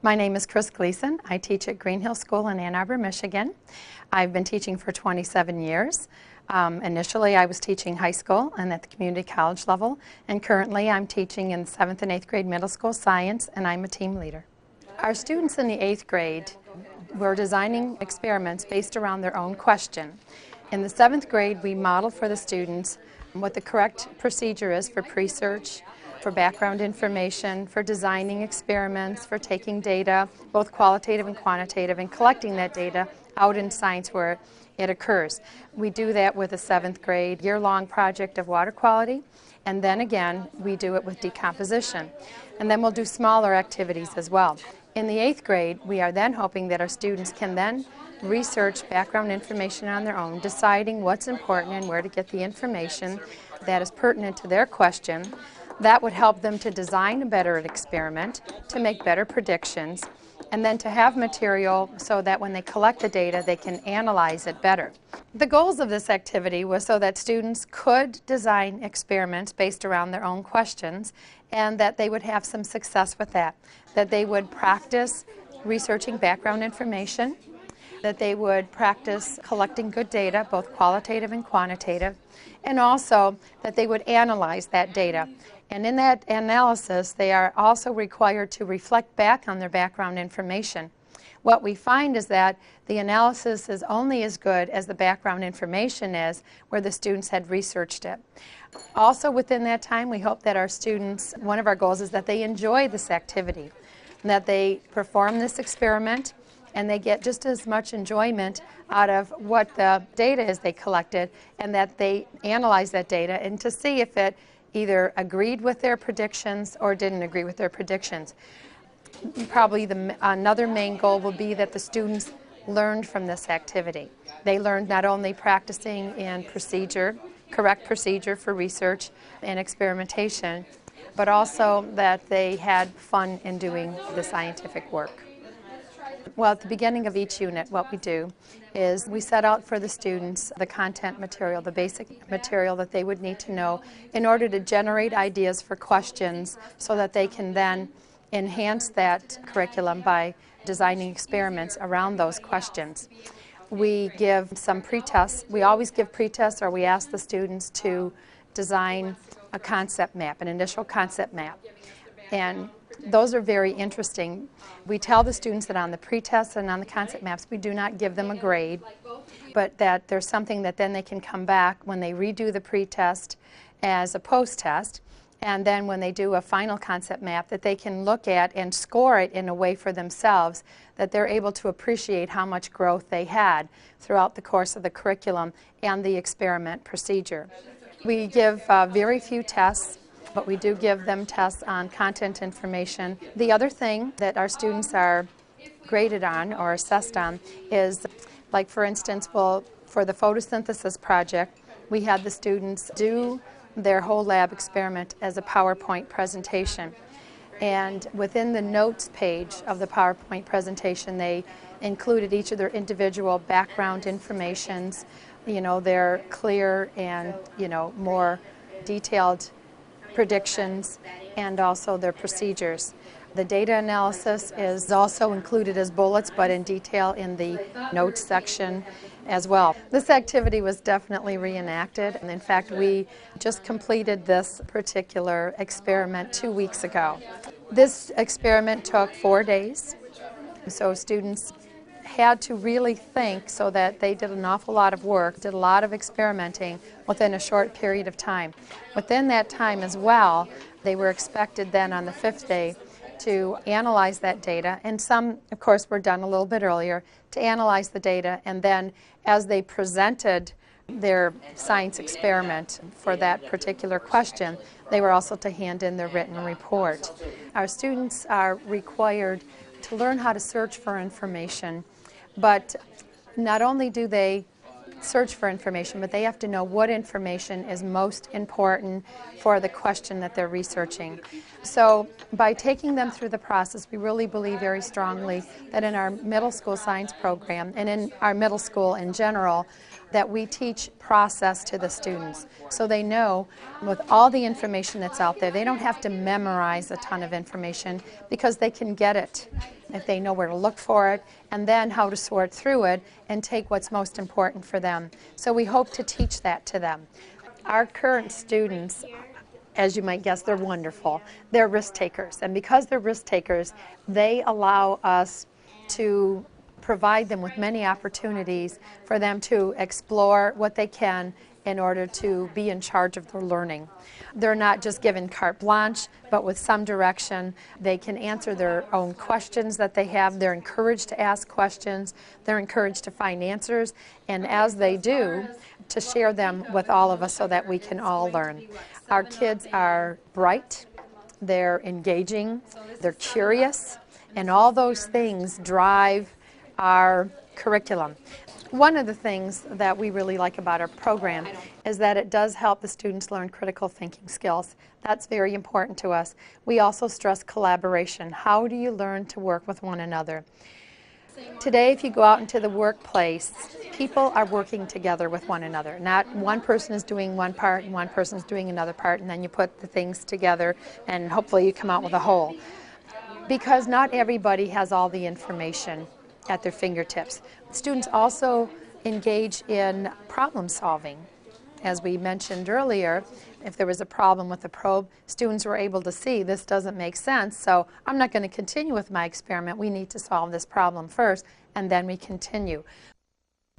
My name is Chris Gleason. I teach at Green Hill School in Ann Arbor, Michigan. I've been teaching for 27 years. Initially, I was teaching high school and at the community college level, and currently I'm teaching in 7th and 8th grade middle school science, and I'm a team leader. Our students in the 8th grade were designing experiments based around their own question. In the 7th grade, we modeled for the students what the correct procedure is for pre-search, for background information, for designing experiments, for taking data, both qualitative and quantitative, and collecting that data out in science where it occurs. We do that with a 7th grade year-long project of water quality, and then again we do it with decomposition. And then we'll do smaller activities as well. In the 8th grade, we are then hoping that our students can then research background information on their own, deciding what's important and where to get the information that is pertinent to their question. That would help them to design a better experiment, to make better predictions, and then to have material so that when they collect the data, they can analyze it better. The goals of this activity was so that students could design experiments based around their own questions, and that they would have some success with that they would practice researching background information, that they would practice collecting good data, both qualitative and quantitative, and also that they would analyze that data. And in that analysis, they are also required to reflect back on their background information. What we find is that the analysis is only as good as the background information is where the students had researched it. Also within that time, we hope that our students, one of our goals is that they enjoy this activity, and that they perform this experiment, and they get just as much enjoyment out of what the data is they collected, and that they analyze that data and to see if it either agreed with their predictions or didn't agree with their predictions. Probably another main goal will be that the students learned from this activity. They learned not only practicing in procedure, correct procedure for research and experimentation, but also that they had fun in doing the scientific work. Well, at the beginning of each unit, what we do is we set out for the students the content material, the basic material that they would need to know in order to generate ideas for questions so that they can then enhance that curriculum by designing experiments around those questions. We give some pre-tests. We always give pre-tests, or we ask the students to design a concept map, an initial concept map. And those are very interesting. We tell the students that on the pre-tests and on the concept maps, we do not give them a grade, but that there's something that then they can come back when they redo the pre-test as a post-test, and then when they do a final concept map, that they can look at and score it in a way for themselves that they're able to appreciate how much growth they had throughout the course of the curriculum and the experiment procedure. We give very few tests, but we do give them tests on content information. The other thing that our students are graded on or assessed on is, like for instance, for the photosynthesis project, we had the students do their whole lab experiment as a PowerPoint presentation. And within the notes page of the PowerPoint presentation, they included each of their individual background informations, their clear and, more detailed predictions, and also their procedures. The data analysis is also included as bullets, but in detail in the notes section as well. This activity was definitely reenacted, and in fact we just completed this particular experiment 2 weeks ago. This experiment took 4 days, so students had to really think, so that they did an awful lot of work, did a lot of experimenting within a short period of time. Within that time as well, they were expected then on the 5th day to analyze that data, and some, of course, were done a little bit earlier, to analyze the data, and then as they presented their science experiment for that particular question, they were also to hand in their written report. Our students are required to learn how to search for information, but not only do they search for information, but they have to know what information is most important for the question that they're researching. So by taking them through the process, we really believe very strongly that in our middle school science program and in our middle school in general, that we teach process to the students. So they know with all the information that's out there, they don't have to memorize a ton of information because they can get it if they know where to look for it, and then how to sort through it and take what's most important for them. So we hope to teach that to them. Our current students, as you might guess, they're wonderful. They're risk takers, and because they're risk takers, they allow us to provide them with many opportunities for them to explore what they can in order to be in charge of their learning. They're not just given carte blanche, but with some direction. They can answer their own questions that they have. They're encouraged to ask questions. They're encouraged to find answers, and as they do, to share them with all of us so that we can all learn. Our kids are bright, they're engaging, they're curious, and all those things drive our curriculum. One of the things that we really like about our program is that it does help the students learn critical thinking skills. That's very important to us. We also stress collaboration. How do you learn to work with one another? Today, if you go out into the workplace, people are working together with one another. Not one person is doing one part and one person is doing another part, and then you put the things together and hopefully you come out with a whole. Because not everybody has all the information at their fingertips. Students also engage in problem solving. As we mentioned earlier, if there was a problem with the probe, students were able to see this doesn't make sense, so I'm not going to continue with my experiment. We need to solve this problem first, and then we continue.